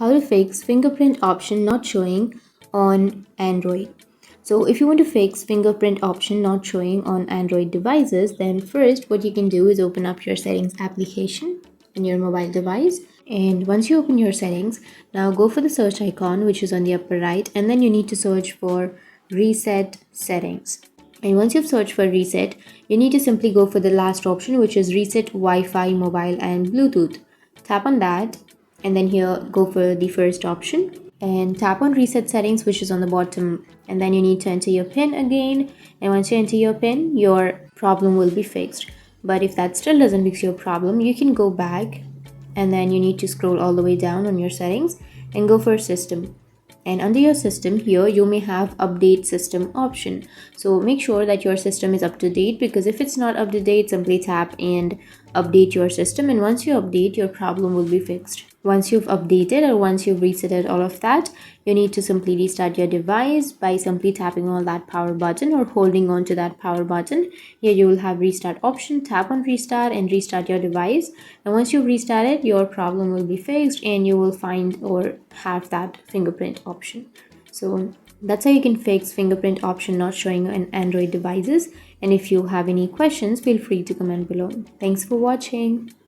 How to fix fingerprint option not showing on Android. So if you want to fix fingerprint option not showing on Android devices, then first what you can do is open up your settings application in your mobile device. And once you open your settings, now go for the search icon which is on the upper right, and then you need to search for reset settings. And once you've searched for reset, you need to simply go for the last option, which is reset Wi-Fi, mobile and Bluetooth. Tap on that, and then here go for the first option and tap on reset settings, which is on the bottom, and then you need to enter your pin again. And once you enter your pin, your problem will be fixed. But if that still doesn't fix your problem, you can go back, and then you need to scroll all the way down on your settings and go for system. And under your system here, you may have update system option. So make sure that your system is up to date, because if it's not up to date, simply tap and update your system. And once you update, your problem will be fixed. Once you've updated or once you've resetted all of that, you need to simply restart your device by simply tapping on that power button or holding on to that power button. Here you will have restart option. Tap on restart and restart your device. And once you've restarted, your problem will be fixed and you will find or have that fingerprint option. So that's how you can fix fingerprint option not showing on Android devices. And if you have any questions, feel free to comment below. Thanks for watching.